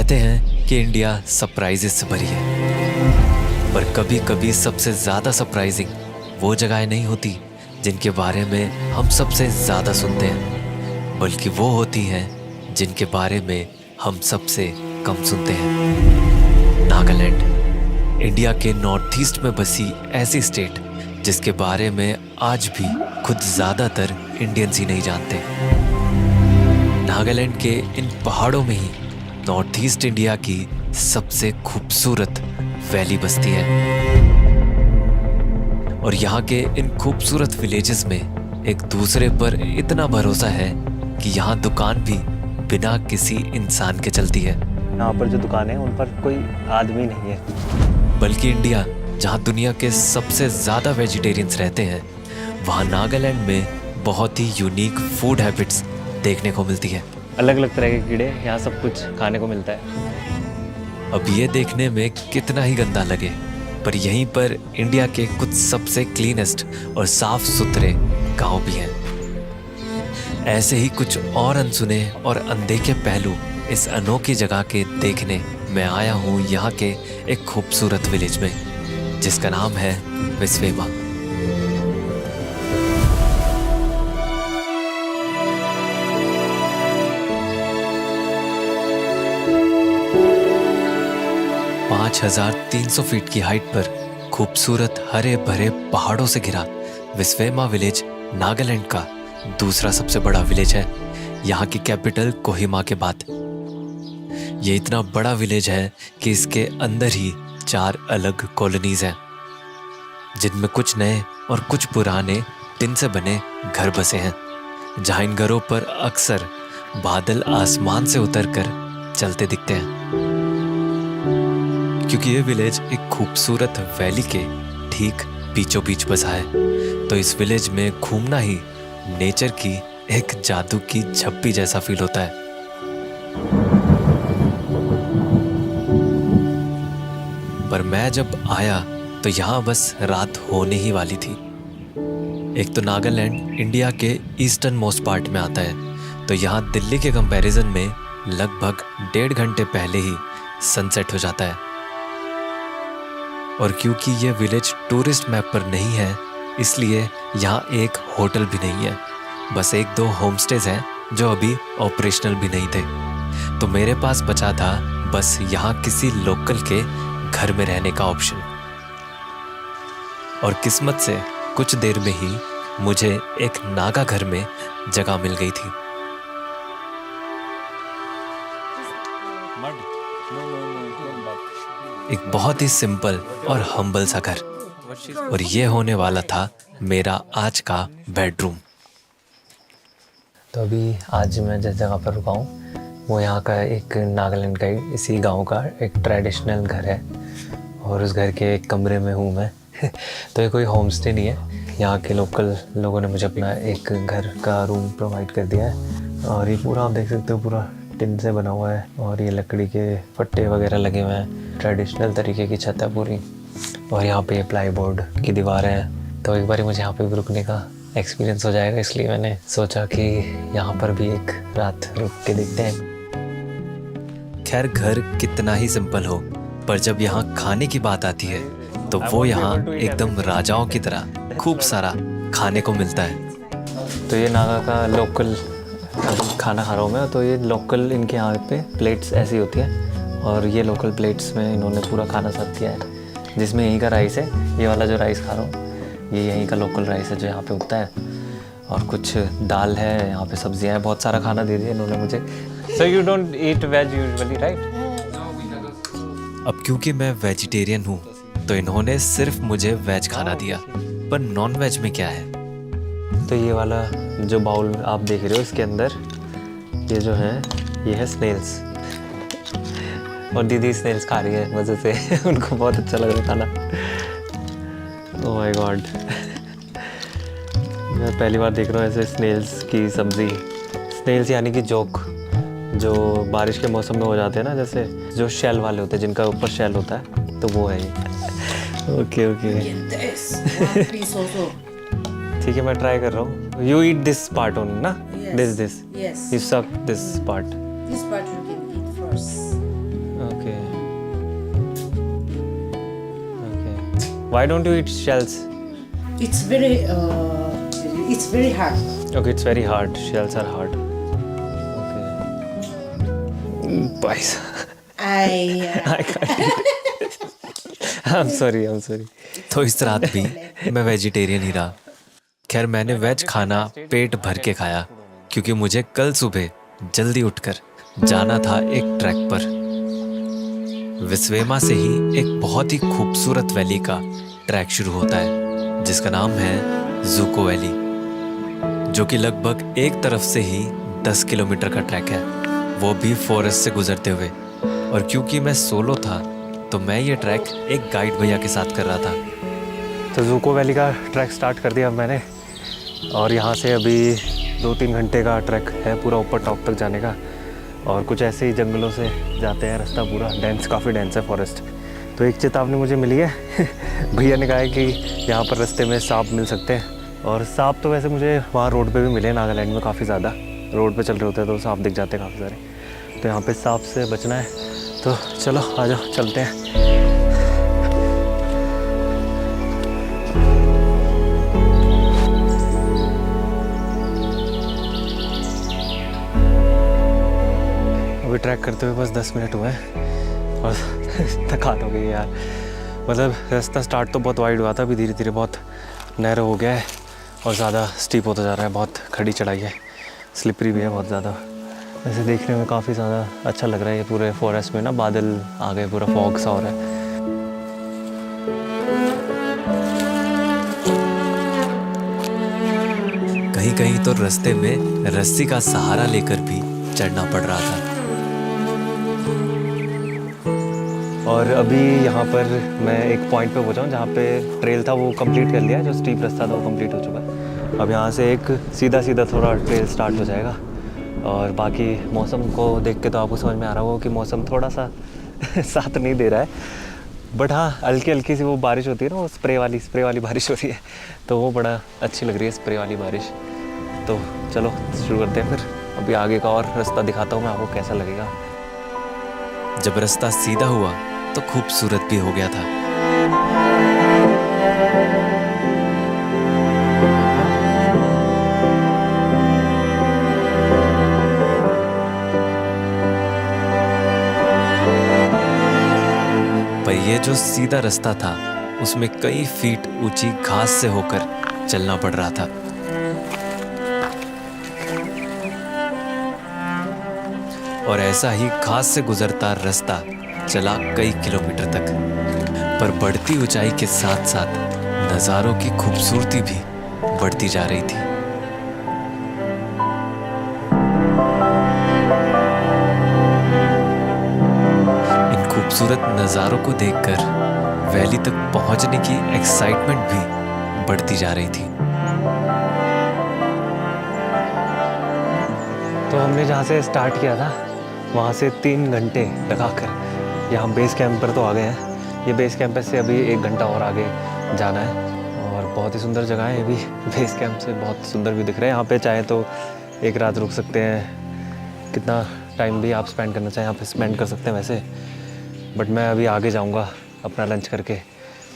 कहते हैं कि इंडिया सरप्राइजेस से भरी है, पर कभी कभी सबसे ज़्यादा सरप्राइजिंग वो जगहें नहीं होती जिनके बारे में हम सबसे ज़्यादा सुनते हैं, बल्कि वो होती हैं जिनके बारे में हम सबसे कम सुनते हैं। नागालैंड, इंडिया के नॉर्थ ईस्ट में बसी ऐसी स्टेट जिसके बारे में आज भी खुद ज़्यादातर इंडियंस ही नहीं जानते। नागालैंड के इन पहाड़ों में ही नॉर्थ ईस्ट इंडिया की सबसे खूबसूरत वैली बसती है, और यहाँ के इन खूबसूरत विलेजेस में एक दूसरे पर इतना भरोसा है कि यहाँ दुकान भी बिना किसी इंसान के चलती है। यहाँ पर जो दुकानें हैं उन पर कोई आदमी नहीं है। बल्कि इंडिया जहाँ दुनिया के सबसे ज़्यादा वेजिटेरियंस रहते हैं, वहाँ नागालैंड में बहुत ही यूनिक फूड हैबिट्स देखने को मिलती है। अलग अलग तरह के कीड़े, यहाँ सब कुछ खाने को मिलता है। अब ये देखने में कितना ही गंदा लगे, पर यहीं पर इंडिया के कुछ सबसे क्लीनेस्ट और साफ सुथरे गांव भी हैं। ऐसे ही कुछ और अनसुने और अनदेखे पहलू इस अनोखी जगह के देखने मैं आया हूँ यहाँ के एक खूबसूरत विलेज में, जिसका नाम है विस्वेमा। पाँच 5300 फीट की हाइट पर खूबसूरत हरे भरे पहाड़ों से घिरा विस्वेमा विलेज नागालैंड का दूसरा सबसे बड़ा विलेज है, यहाँ की कैपिटल कोहिमा के बाद। ये इतना बड़ा विलेज है कि इसके अंदर ही 4 अलग कॉलोनीज हैं, जिनमें कुछ नए और कुछ पुराने टिन से बने घर बसे हैं, जहाँ इन घरों पर अक्सर बादल आसमान से उतरकर चलते दिखते हैं। क्योंकि ये विलेज एक खूबसूरत वैली के ठीक बीचों बीच बसा है, तो इस विलेज में घूमना ही नेचर की एक जादू की झप्पी जैसा फील होता है। पर मैं जब आया तो यहाँ बस रात होने ही वाली थी। एक तो नागालैंड इंडिया के ईस्टर्न मोस्ट पार्ट में आता है, तो यहाँ दिल्ली के कंपैरिजन में लगभग 1.5 घंटे पहले ही सनसेट हो जाता है। और क्योंकि ये विलेज टूरिस्ट मैप पर नहीं है, इसलिए यहाँ एक होटल भी नहीं है, बस 1-2 होमस्टेज हैं जो अभी ऑपरेशनल भी नहीं थे। तो मेरे पास बचा था बस यहाँ किसी लोकल के घर में रहने का ऑप्शन। और किस्मत से कुछ देर में ही मुझे एक नागा घर में जगह मिल गई थी। एक बहुत ही सिंपल और हम्बल सा घर, और ये होने वाला था मेरा आज का बेडरूम। तो अभी आज मैं जिस जगह पर रुका हूँ वो यहाँ का एक नागालैंड का इसी गांव का एक ट्रेडिशनल घर है, और उस घर के एक कमरे में हूँ मैं। तो ये कोई होम स्टे नहीं है, यहाँ के लोकल लोगों ने मुझे अपना एक घर का रूम प्रोवाइड कर दिया है। और ये पूरा आप देख सकते हो पूरा टिन से बना हुआ है, और ये लकड़ी के फट्टे वगैरह लगे हुए हैं, ट्रेडिशनल तरीके की छत है पूरी। और यहाँ पे प्लाई बोर्ड की दीवारें हैं, तो एक बार मुझे यहाँ पे भी रुकने का एक्सपीरियंस हो जाएगा, इसलिए मैंने सोचा कि यहाँ पर भी एक रात रुक के देखते हैं। खैर घर कितना ही सिंपल हो, पर जब यहाँ खाने की बात आती है तो वो यहाँ एकदम राजाओं की तरह खूब सारा खाने को मिलता है। तो ये नागा का लोकल खाना खा रहा हूँ मैं, तो ये लोकल इनके यहाँ पे प्लेट्स ऐसी होती हैं, और ये लोकल प्लेट्स में इन्होंने पूरा खाना सर्व किया है, जिसमें यहीं का राइस है। ये वाला जो राइस खा रहा हूँ ये यहीं का लोकल राइस है जो यहाँ पे उगता है, और कुछ दाल है, यहाँ पे सब्जियाँ हैं, बहुत सारा खाना दे दिया इन्होंने मुझे। So you don't eat veg usually, right? अब क्योंकि मैं वेजिटेरियन हूँ तो इन्होंने सिर्फ मुझे वेज खाना दिया, पर नॉन वेज में क्या है? तो ये वाला जो बाउल आप देख रहे हो इसके अंदर ये जो है ये है स्नेल्स, और दीदी स्नेल्स खा रही है मज़े से। उनको बहुत अच्छा लग रहा है खाना। ओह माय गॉड, मैं पहली बार देख रहा हूँ ऐसे स्नेल्स की सब्ज़ी। स्नेल्स यानी कि जोक, जो बारिश के मौसम में हो जाते हैं ना, जैसे जो शेल वाले होते हैं जिनका ऊपर शेल होता है, तो वो है ये। ओके ठीक है, मैं ट्राई कर रहा हूँ। You eat this part only ना? This Yes. You suck this part. This part you can eat first. Why don't you eat shells? It's very hard. Okay, it's very hard. Shells are hard. Okay. Pies. I can't eat. I'm sorry. तो इस रात भी मैं vegetarian ही रहा। खैर मैंने veg खाना पेट भर के खाया क्योंकि मुझे कल सुबह जल्दी उठकर जाना था एक ट्रैक पर। विस्वेमा से ही एक बहुत ही खूबसूरत वैली का ट्रैक शुरू होता है जिसका नाम है ज़ूको वैली, जो कि लगभग एक तरफ से ही 10 किलोमीटर का ट्रैक है, वो भी फॉरेस्ट से गुजरते हुए। और क्योंकि मैं सोलो था तो मैं ये ट्रैक एक गाइड भैया के साथ कर रहा था। तो ज़ूको वैली का ट्रैक स्टार्ट कर दिया मैंने, और यहाँ से अभी 2-3 घंटे का ट्रैक है पूरा ऊपर टॉप तक जाने का। और कुछ ऐसे ही जंगलों से जाते हैं, रास्ता पूरा डेंस, काफ़ी डेंस है फॉरेस्ट। तो एक चेतावनी मुझे मिली है भैया ने कहा है कि यहाँ पर रास्ते में सांप मिल सकते हैं। और सांप तो वैसे मुझे वहाँ रोड पे भी मिले, नागालैंड में काफ़ी ज़्यादा रोड पे चल रहे होते हैं तो सांप दिख जाते हैं काफ़ी सारे। तो यहाँ पे सांप से बचना है, तो चलो आ जाओ चलते हैं। अभी ट्रैक करते हुए बस 10 मिनट हुए हैं और थकान हो गई है यार। मतलब रास्ता स्टार्ट तो बहुत वाइड हुआ था, अभी धीरे धीरे बहुत नैरो हो गया है और ज़्यादा स्टीप होता जा रहा है। बहुत खड़ी चढ़ाई है, स्लिपरी भी है बहुत ज़्यादा। वैसे देखने में काफ़ी ज़्यादा अच्छा लग रहा है। ये पूरे फॉरेस्ट में ना बादल आ गए, पूरा फॉग सा हो रहा है। कहीं कहीं तो रास्ते में रस्सी का सहारा लेकर भी चढ़ना पड़ रहा था। और अभी यहाँ पर मैं एक पॉइंट पे पहुँचा हूँ जहाँ पे ट्रेल था वो कंप्लीट कर लिया है, जो स्टीप रास्ता था वो कंप्लीट हो चुका है। अब यहाँ से एक सीधा थोड़ा ट्रेल स्टार्ट हो जाएगा। और बाकी मौसम को देख के तो आपको समझ में आ रहा होगा कि मौसम थोड़ा सा साथ नहीं दे रहा है, बट हाँ हल्की हल्की सी वो बारिश होती है ना, वो स्प्रे वाली बारिश हो रही है, तो वो बड़ा अच्छी लग रही है स्प्रे वाली बारिश। तो चलो शुरू करते हैं फिर। अभी आगे का और रास्ता दिखाता हूँ मैं आपको कैसा लगेगा। जब रास्ता सीधा हुआ तो खूबसूरत भी हो गया था। पर ये जो सीधा रास्ता था उसमें कई फीट ऊंची घास से होकर चलना पड़ रहा था। और ऐसा ही घास से गुजरता रास्ता चला कई किलोमीटर तक, पर बढ़ती ऊंचाई के साथ साथ नज़ारों की खूबसूरती भी बढ़ती जा रही थी। इन खूबसूरत नज़ारों को देखकर वैली तक पहुंचने की एक्साइटमेंट भी बढ़ती जा रही थी। तो हमने जहाँ से स्टार्ट किया था वहाँ से 3 घंटे लगाकर यहाँ बेस कैंप पर तो आ गए हैं। ये बेस कैंप से अभी 1 घंटा और आगे जाना है। और बहुत ही सुंदर जगह है ये भी, बेस कैंप से बहुत सुंदर भी दिख रहा है। यहाँ पे चाहे तो एक रात रुक सकते हैं, कितना टाइम भी आप स्पेंड करना चाहें यहाँ पे स्पेंड कर सकते हैं वैसे। बट मैं अभी आगे जाऊँगा अपना लंच करके।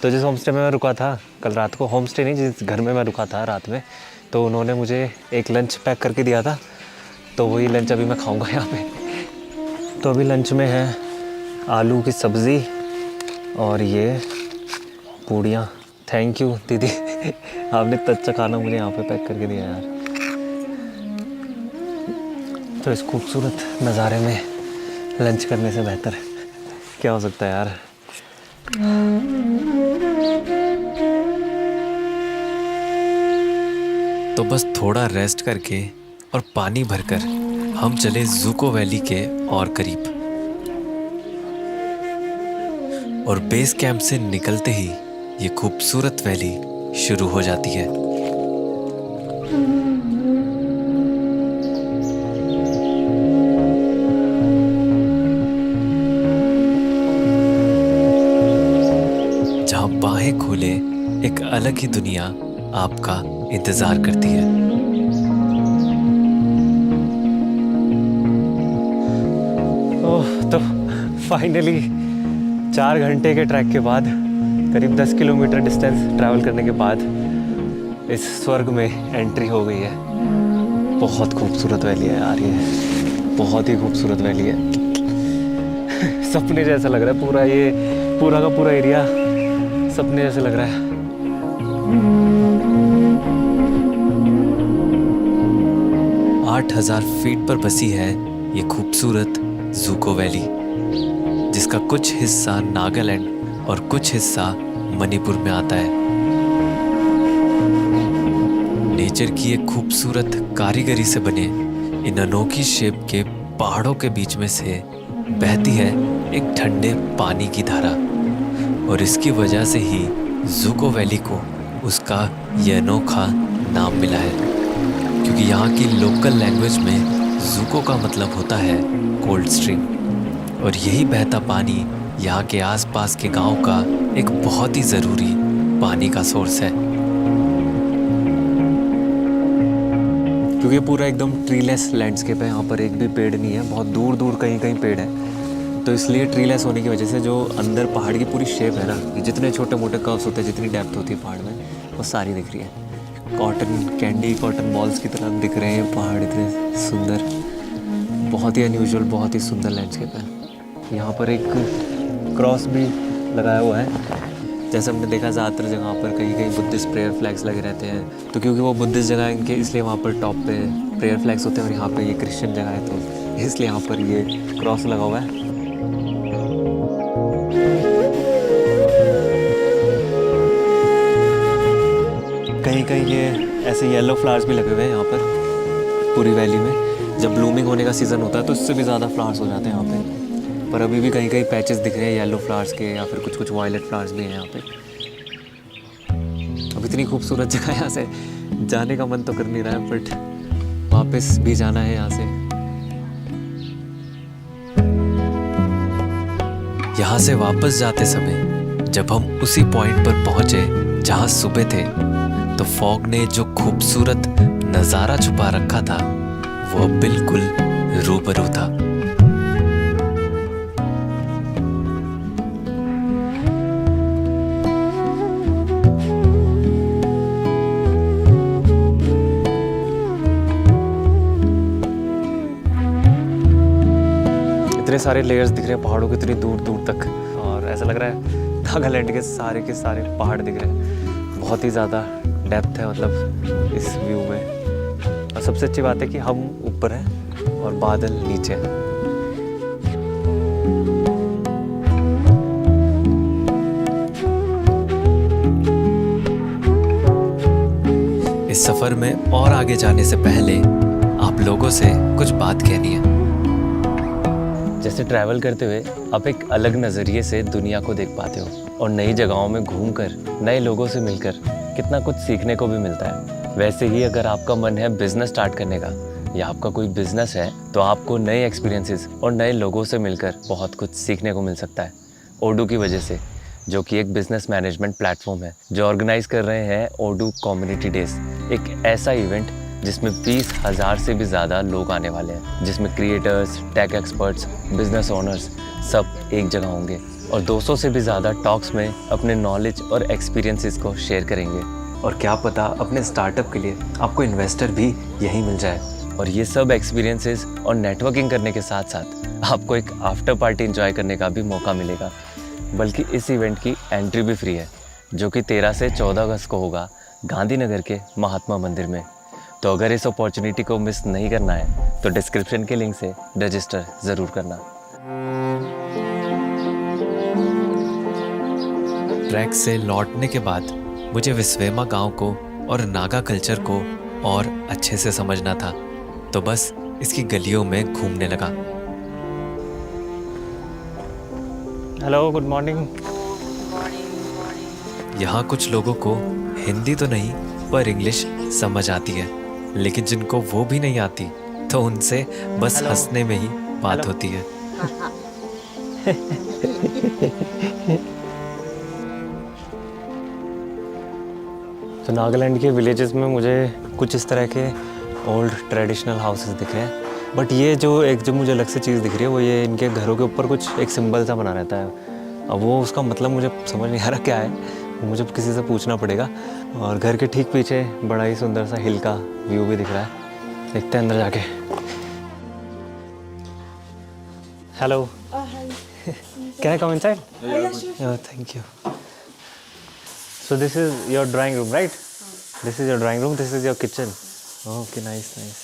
तो जिस होम स्टे में मैं रुका था कल रात को, होम स्टे नहीं, जिस घर में मैं रुका था रात में, तो उन्होंने मुझे एक लंच पैक करके दिया था, तो वही लंच अभी मैं खाऊँगा यहाँ पे। तो अभी लंच में है आलू की सब्ज़ी और ये पूड़ियाँ। थैंक यू दीदी आपने इतना अच्छा खाना मुझे यहाँ पे पैक करके दिया यार। तो इस खूबसूरत नज़ारे में लंच करने से बेहतर क्या हो सकता है यार। तो बस थोड़ा रेस्ट करके और पानी भरकर हम चले ज़ूको वैली के और करीब। और बेस कैंप से निकलते ही ये खूबसूरत वैली शुरू हो जाती है। जहां बाहें खोले एक अलग ही दुनिया आपका इंतजार करती है। ओह, तो फाइनली 4 घंटे के ट्रैक के बाद करीब 10 किलोमीटर डिस्टेंस ट्रैवल करने के बाद इस स्वर्ग में एंट्री हो गई है। बहुत खूबसूरत वैली है यार, ये बहुत ही खूबसूरत वैली है। सपने जैसा लग रहा है पूरा, ये पूरा का पूरा एरिया सपने जैसे लग रहा है। 8,000 फीट पर बसी है ये खूबसूरत ज़ूको वैली, जिसका कुछ हिस्सा नागालैंड और कुछ हिस्सा मणिपुर में आता है। नेचर की एक खूबसूरत कारीगरी से बने इन अनोखी शेप के पहाड़ों के बीच में से बहती है एक ठंडे पानी की धारा, और इसकी वजह से ही ज़ूको वैली को उसका यह अनोखा नाम मिला है। क्योंकि यहाँ की लोकल लैंग्वेज में ज़ूको का मतलब होता है कोल्ड स्ट्रीम, और यही बहता पानी यहाँ के आसपास के गांव का एक बहुत ही ज़रूरी पानी का सोर्स है। क्योंकि पूरा एकदम ट्रीलेस लैंडस्केप है, यहाँ पर एक भी पेड़ नहीं है, बहुत दूर दूर कहीं कहीं पेड़ है। तो इसलिए ट्रीलेस होने की वजह से जो अंदर पहाड़ की पूरी शेप है ना, ये जितने छोटे मोटे कर्व्स होते हैं, जितनी डेप्थ होती है पहाड़ में, वो सारी दिख रही है। कॉटन बॉल्स की तरह दिख रहे हैं पहाड़, इतने सुंदर, बहुत ही अनयूजुअल, बहुत ही सुंदर लैंडस्केप है। यहाँ पर एक क्रॉस भी लगाया हुआ है। जैसे हमने देखा ज़्यादातर जगह पर कहीं कहीं बुद्धिस्ट प्रेयर फ्लैग्स लगे रहते हैं, तो क्योंकि वो बुद्धिस्ट जगह है इनके, इसलिए वहाँ पर टॉप पे प्रेयर फ्लैग्स होते हैं, और यहाँ पे ये क्रिश्चियन जगह है तो इसलिए यहाँ पर ये क्रॉस लगा हुआ है। कहीं कहीं ये ऐसे येलो फ्लावर्स भी लगे हुए हैं यहाँ पर पूरी वैली में। जब ब्लूमिंग होने का सीज़न होता है तो इससे भी ज़्यादा फ्लावर्स हो जाते हैं यहाँ पे, पर अभी भी कहीं कहीं पैचेस दिख रहे हैं येलो फ्लावर्स के, या फिर कुछ कुछ वायलेट फ्लावर्स भी हैं यहाँ पे। अब इतनी खूबसूरत जगह है, यहाँ से जाने का मन तो कर नहीं रहा है, बट वापस भी जाना है यहाँ से। यहाँ से वापस जाते समय जब हम उसी पॉइंट पर पहुंचे जहाँ सुबह थे, तो फॉग ने जो खूबसूरत नज़ारा छुपा रखा था वो बिल्कुल रूबरू था। इतने सारे लेयर्स दिख रहे हैं पहाड़ों के इतनी दूर दूर तक, और ऐसा लग रहा है नागालैंड के सारे पहाड़ दिख रहे हैं। बहुत ही ज़्यादा डेप्थ है मतलब इस व्यू में, और सबसे अच्छी बात है कि हम ऊपर हैं और बादल नीचे हैं। इस सफ़र में और आगे जाने से पहले आप लोगों से कुछ बात कहनी है। जैसे ट्रैवल करते हुए आप एक अलग नज़रिए से दुनिया को देख पाते हो, और नई जगहों में घूमकर नए लोगों से मिलकर कितना कुछ सीखने को भी मिलता है। वैसे ही अगर आपका मन है बिजनेस स्टार्ट करने का, या आपका कोई बिजनेस है, तो आपको नए एक्सपीरियंसेस और नए लोगों से मिलकर बहुत कुछ सीखने को मिल सकता है ओडू की वजह से, जो कि एक बिजनेस मैनेजमेंट प्लेटफॉर्म है जो ऑर्गेनाइज कर रहे हैं ओडू कम्युनिटी डेज, एक ऐसा इवेंट जिसमें 20,000 से भी ज़्यादा लोग आने वाले हैं, जिसमें creators, tech experts, business owners सब एक जगह होंगे, और 200 से भी ज़्यादा टॉक्स में अपने नॉलेज और एक्सपीरियंसेस को शेयर करेंगे। और क्या पता अपने स्टार्टअप के लिए आपको इन्वेस्टर भी यहीं मिल जाए। और ये सब एक्सपीरियंसेस और नेटवर्किंग करने के साथ साथ आपको एक आफ्टर पार्टी एंजॉय करने का भी मौका मिलेगा। बल्कि इस इवेंट की एंट्री भी फ्री है, जो कि 13 से 14 अगस्त को होगा गांधीनगर के महात्मा मंदिर में। तो अगर इस अपॉर्चुनिटी को मिस नहीं करना है तो डिस्क्रिप्शन के लिंक से रजिस्टर ज़रूर करना। ट्रैक से लौटने के बाद मुझे विस्वेमा गांव को और नागा कल्चर को और अच्छे से समझना था, तो बस इसकी गलियों में घूमने लगा। Hello, good morning. यहाँ कुछ लोगों को हिंदी तो नहीं पर इंग्लिश समझ आती है, लेकिन जिनको वो भी नहीं आती तो उनसे बस हंसने में ही बात होती है। तो नागालैंड के विलेजेस में मुझे कुछ इस तरह के ओल्ड ट्रेडिशनल हाउसेस दिख रहे हैं, बट ये जो मुझे अलग से चीज़ दिख रही है वो ये इनके घरों के ऊपर कुछ एक सिंबल सा बना रहता है, अब वो उसका मतलब मुझे समझ नहीं आ रहा क्या है, मुझे किसी से पूछना पड़ेगा। और घर के ठीक पीछे बड़ा ही सुंदर सा हिल का व्यू भी दिख रहा है, देखते हैं अंदर जाके। Hello, can I come inside? Thank you. So this is your drawing room, right? This is your drawing room. This is your kitchen. Okay, nice, nice.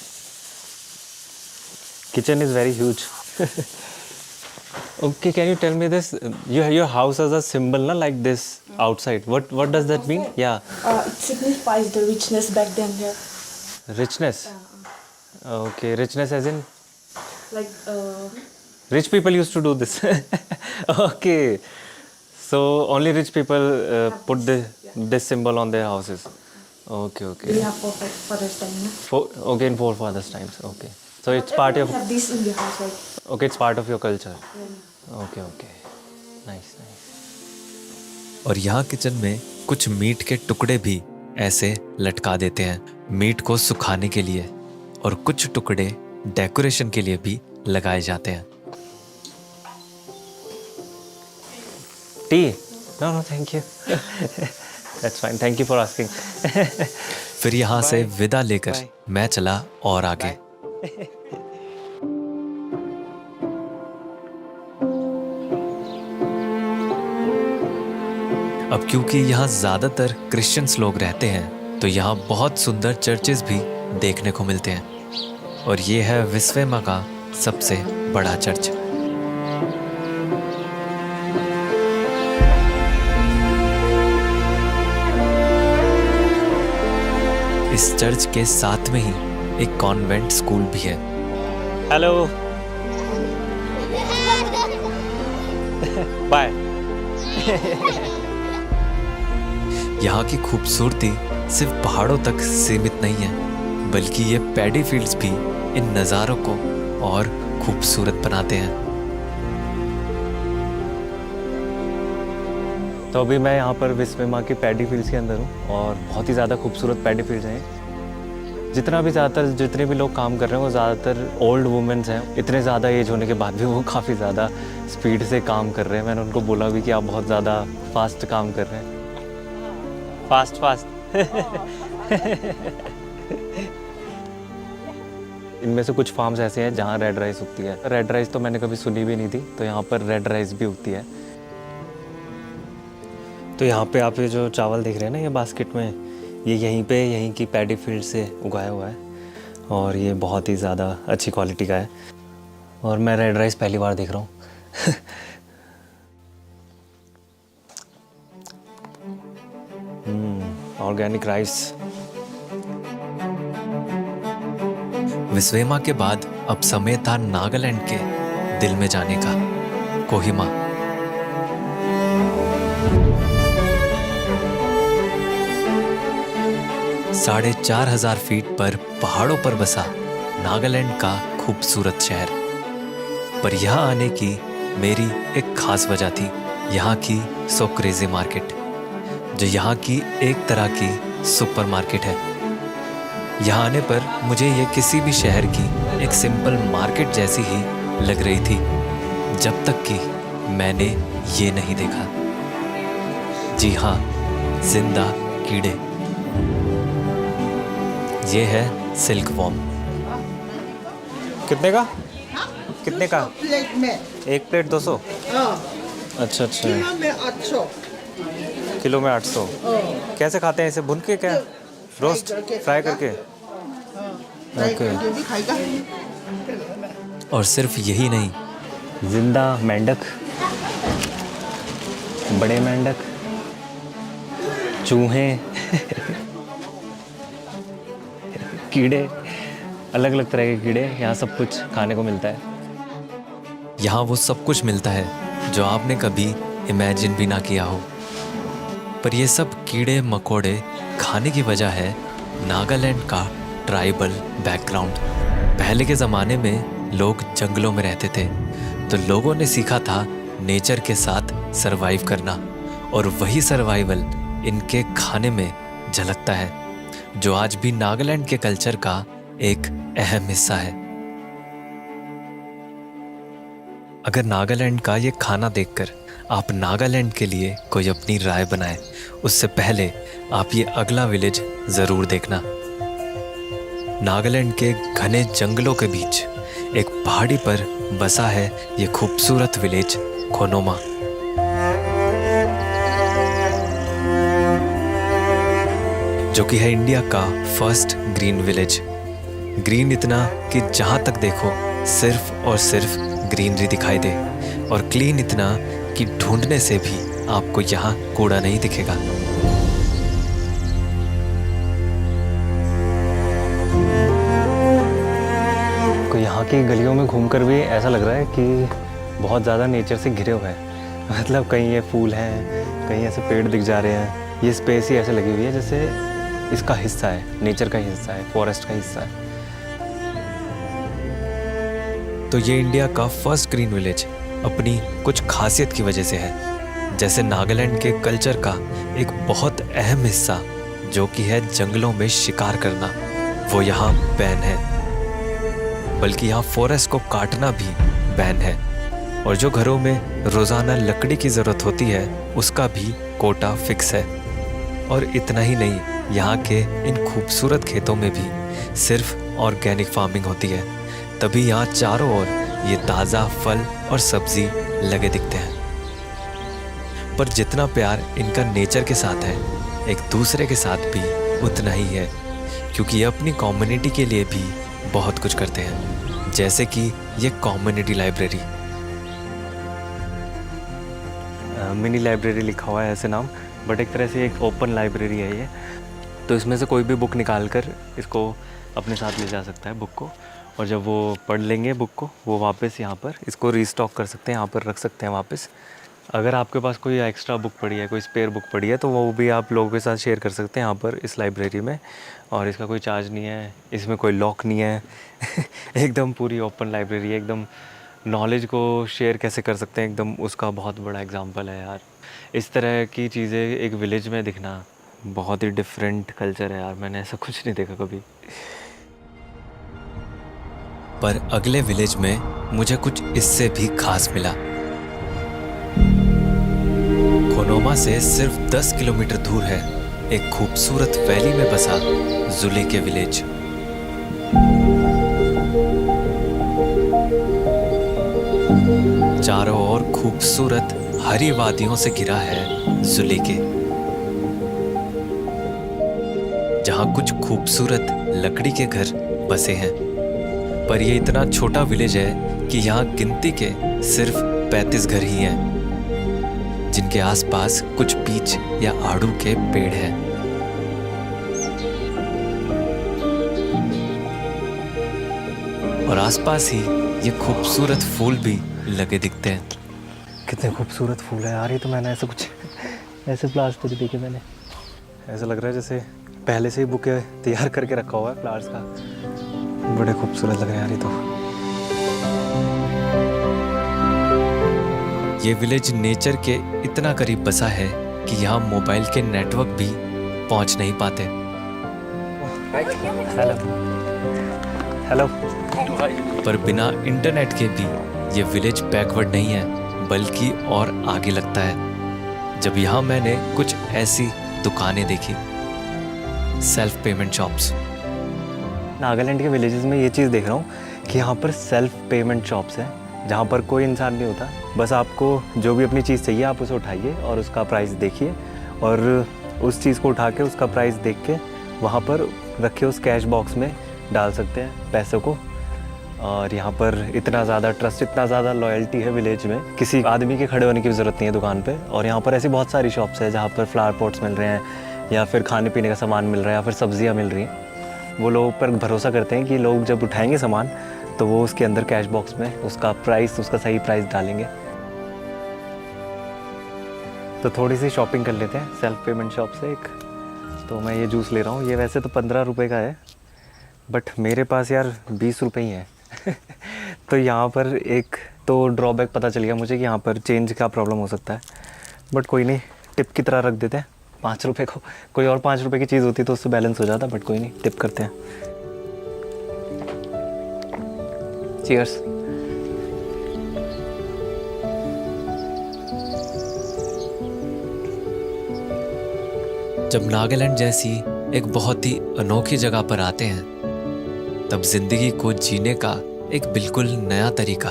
Kitchen is very huge. Okay, can you tell me this? Your house has a symbol, na, like this outside. What does that mean? Yeah. It signifies the richness back then. Yeah. Richness. Okay, richness as in Like rich people used to do this. Okay. So only rich people put this symbol on their houses. Okay, okay. we have Father's Time. Yeah. Okay, in forefathers times. Okay. So it's part of. We have this in the house, right? Okay, it's part of your culture. Okay, okay. Nice, nice. और यहाँ kitchen में कुछ meet के टुकड़े भी ऐसे लटका देते हैं मीट को सुखाने के लिए, और कुछ टुकड़े डेकोरेशन के लिए भी लगाए जाते हैं। Tea? No, no, thank you. That's fine. Thank you for asking. फिर यहाँ से विदा लेकर Bye. मैं चला और आगे। अब क्योंकि यहाँ ज़्यादातर क्रिश्चियंस लोग रहते हैं, तो यहाँ बहुत सुंदर चर्चेस भी देखने को मिलते हैं, और ये है विस्वेमा का सबसे बड़ा चर्च। इस चर्च के साथ में ही एक कॉन्वेंट स्कूल भी है। हेलो। बाय। यहाँ की खूबसूरती सिर्फ पहाड़ों तक सीमित नहीं है, बल्कि ये पैडी फील्ड्स भी इन नज़ारों को और खूबसूरत बनाते हैं। तो अभी मैं यहाँ पर विस्वेमा के पैडी फील्ड्स के अंदर हूँ, और बहुत ही ज़्यादा खूबसूरत पैडी फील्ड्स हैं। जितने भी लोग काम कर रहे हैं वो ज़्यादातर ओल्ड वुमेन्स हैं। इतने ज़्यादा एज होने के बाद भी वो काफ़ी ज़्यादा स्पीड से काम कर रहे हैं। मैंने उनको बोला भी कि आप बहुत ज़्यादा फास्ट काम कर रहे हैं। फास्ट इनमें से कुछ फार्म्स ऐसे हैं जहाँ रेड राइस उगती है। रेड राइस तो मैंने कभी सुनी भी नहीं थी, तो यहाँ पर रेड राइस भी उगती है। तो यहाँ पे आप ये जो चावल देख रहे हैं ना, ये बास्केट में, ये यहीं की पैडी फील्ड से उगाया हुआ है, और ये बहुत ही ज़्यादा अच्छी क्वालिटी का है। और मैं रेड राइस पहली बार देख रहा हूँ। Organic rice. विस्वेमा के बाद अब समय था नागालैंड के दिल में जाने का, कोहिमा। साढ़े 4,000 फीट पर पहाड़ों पर बसा नागालैंड का खूबसूरत शहर। पर यहाँ आने की मेरी एक खास वजह थी, यहाँ की सो क्रेजी मार्केट, जो यहाँ की एक तरह की सुपरमार्केट है। यहाँ आने पर मुझे ये किसी भी शहर की एक सिंपल मार्केट जैसी ही लग रही थी, जब तक कि मैंने ये नहीं देखा। जी हाँ, जिंदा कीड़े। ये है सिल्क वॉर्म। कितने का? कितने का? प्लेट में एक प्लेट 200? अच्छा अच्छा। किलो में 800। किलो में 800। कैसे खाते हैं इसे? भुन के क्या? रोस्ट? फ्राई करके? Fry okay. करके भी खाएगा। और सिर्फ यही नहीं, जिंदा मेंढक, बड़े मेंढक, चूहे, कीड़े, अलग अलग तरह के कीड़े, यहाँ सब कुछ खाने को मिलता है। यहाँ वो सब कुछ मिलता है जो आपने कभी इमेजिन भी ना किया हो। पर ये सब कीड़े मकोड़े खाने की वजह है नागालैंड का ट्राइबल बैकग्राउंड। पहले के ज़माने में लोग जंगलों में रहते थे, तो लोगों ने सीखा था नेचर के साथ सरवाइव करना, और वही सर्वाइवल इनके खाने में झलकता है, जो आज भी नागालैंड के कल्चर का एक अहम हिस्सा है। अगर नागालैंड का ये खाना देखकर आप नागालैंड के लिए कोई अपनी राय बनाए, उससे पहले आप ये अगला विलेज ज़रूर देखना। नागालैंड के घने जंगलों के बीच एक पहाड़ी पर बसा है ये खूबसूरत विलेज कोनोमा। जो कि है इंडिया का फर्स्ट ग्रीन विलेज। ग्रीन इतना कि जहां तक देखो सिर्फ और सिर्फ ग्रीनरी दिखाई दे, और क्लीन इतना कि ढूंढने से भी आपको यहाँ कूड़ा नहीं दिखेगा। को यहाँ की गलियों में घूमकर भी ऐसा लग रहा है कि बहुत ज़्यादा नेचर से घिरे हुए हैं। मतलब कहीं ये फूल हैं, कहीं ऐसे पेड़ दिख जा रहे हैं। ये स्पेस ही ऐसे लगी हुई है जैसे इसका हिस्सा है, नेचर का हिस्सा है, फॉरेस्ट का हिस्सा है। तो ये इंडिया का फर्स्ट ग्रीन विलेज अपनी कुछ खासियत की वजह से है। जैसे नागालैंड के कल्चर का एक बहुत अहम हिस्सा जो कि है जंगलों में शिकार करना, वो यहाँ बैन है। बल्कि यहाँ फॉरेस्ट को काटना भी बैन है। और जो घरों में रोज़ाना लकड़ी की ज़रूरत होती है उसका भी कोटा फिक्स है। और इतना ही नहीं, यहाँ के इन खूबसूरत खेतों में भी सिर्फ ऑर्गेनिक फार्मिंग होती है। तभी यहाँ चारों ओर ये ताज़ा फल और सब्जी लगे दिखते हैं। पर जितना प्यार इनका नेचर के साथ है, एक दूसरे के साथ भी उतना ही है, क्योंकि ये अपनी कम्युनिटी के लिए भी बहुत कुछ करते हैं। जैसे कि ये कम्युनिटी लाइब्रेरी, मिनी लाइब्रेरी लिखा हुआ है ऐसे नाम, बट एक तरह से एक ओपन लाइब्रेरी है ये। तो इसमें से कोई भी बुक निकाल कर इसको अपने साथ ले जा सकता है बुक को, और जब वो पढ़ लेंगे बुक को, वो वापस यहाँ पर इसको रीस्टॉक कर सकते हैं, यहाँ पर रख सकते हैं वापस। अगर आपके पास कोई एक्स्ट्रा बुक पड़ी है, कोई स्पेयर बुक पड़ी है, तो वो भी आप लोगों के साथ शेयर कर सकते हैं यहाँ पर इस लाइब्रेरी में। और इसका कोई चार्ज नहीं है, इसमें कोई लॉक नहीं है। एकदम पूरी ओपन लाइब्रेरी है, एकदम नॉलेज को शेयर कैसे कर सकते हैं, एकदम उसका बहुत बड़ा एग्जांपल है यार। इस तरह की चीज़ें एक विलेज में दिखना बहुत ही डिफरेंट कल्चर है यार, मैंने ऐसा कुछ नहीं देखा कभी। पर अगले विलेज में मुझे कुछ इससे भी खास मिला। कोनोमा से सिर्फ 10 किलोमीटर दूर है एक खूबसूरत वैली में बसा जुली के विलेज। चारों ओर खूबसूरत हरी वादियों से घिरा है जुली के, जहां कुछ खूबसूरत लकड़ी के घर बसे हैं। पर ये इतना छोटा विलेज है कि यहाँ गिनती के सिर्फ 35 घर ही हैं, जिनके आसपास कुछ पीच या आड़ू के पेड़ हैं। और आसपास ही ये खूबसूरत फूल भी लगे दिखते हैं। कितने खूबसूरत फूल है यार, ये तो मैंने ऐसे फ्लावर्स तो नहीं देखे मैंने। ऐसा लग रहा है जैसे पहले से ही बुके तैयार करके रखा हुआ है फ्लावर्स का। बड़े खूबसूरत लग रहे हैं यार ये तो। ये विलेज नेचर के इतना करीब बसा है कि यहाँ मोबाइल के नेटवर्क भी पहुँच नहीं पाते। हेलो। पर बिना इंटरनेट के भी ये विलेज बैकवर्ड नहीं है, बल्कि और आगे लगता है। जब यहाँ मैंने कुछ ऐसी दुकानें देखी, सेल्फ पेमेंट शॉप्स। नागालैंड के विलेजेस में ये चीज़ देख रहा हूँ कि यहाँ पर सेल्फ पेमेंट शॉप्स हैं, जहाँ पर कोई इंसान नहीं होता। बस आपको जो भी अपनी चीज़ चाहिए आप उसे उठाइए और उसका प्राइस देखिए, और उस चीज़ को उठा के उसका प्राइस देख के वहाँ पर रखे उस कैश बॉक्स में डाल सकते हैं पैसों को। और यहाँ पर इतना ज़्यादा ट्रस्ट, इतना ज़्यादा लॉयल्टी है विलेज में, किसी आदमी के खड़े होने की ज़रूरत नहीं है दुकान पे। और यहाँ पर ऐसी बहुत सारी शॉप्स है जहाँ पर फ्लावर पॉट्स मिल रहे हैं, या फिर खाने पीने का सामान मिल रहा है, या फिर सब्जियाँ मिल रही हैं। वो लोगों पर भरोसा करते हैं कि लोग जब उठाएंगे सामान तो वो उसके अंदर कैश बॉक्स में उसका प्राइस, उसका सही प्राइस डालेंगे। तो थोड़ी सी शॉपिंग कर लेते हैं सेल्फ पेमेंट शॉप से एक। तो मैं ये जूस ले रहा हूँ, ये वैसे तो 15 रुपये का है, बट मेरे पास यार 20 रुपये ही है। तो यहाँ पर एक तो ड्रॉबैक पता चल गया मुझे कि यहाँ पर चेंज का प्रॉब्लम हो सकता है, बट कोई नहीं, टिप की तरह रख देते हैं 5 रुपये को। कोई और 5 रुपये की चीज़ होती तो उससे बैलेंस हो जाता, बट कोई नहीं, टिप करते हैं। चीयर्स। जब नागालैंड जैसी एक बहुत ही अनोखी जगह पर आते हैं तब जिंदगी को जीने का एक बिल्कुल नया तरीका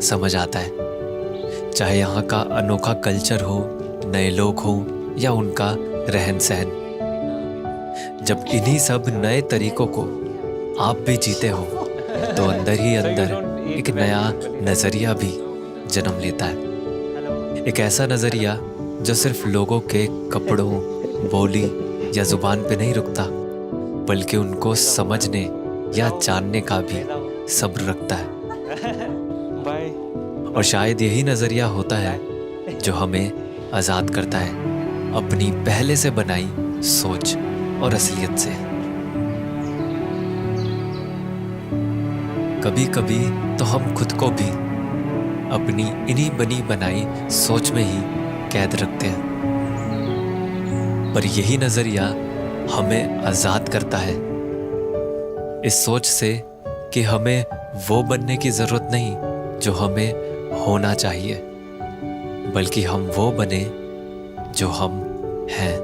समझ आता है। चाहे यहाँ का अनोखा कल्चर हो, नए लोग हो या उनका रहन सहन। जब इन्हीं सब नए तरीकों को आप भी जीते हो तो अंदर ही अंदर एक नया नजरिया भी जन्म लेता है। एक ऐसा नजरिया जो सिर्फ लोगों के कपड़ों, बोली या जुबान पे नहीं रुकता, बल्कि उनको समझने या जानने का भी सब्र रखता है। और शायद यही नजरिया होता है जो हमें आजाद करता है अपनी पहले से बनाई सोच और असलियत से। कभी कभी तो हम खुद को भी अपनी इन्हीं बनी बनाई सोच में ही कैद रखते हैं, पर यही नजरिया हमें आजाद करता है इस सोच से कि हमें वो बनने की जरूरत नहीं जो हमें होना चाहिए, बल्कि हम वो बने जो हम हैं।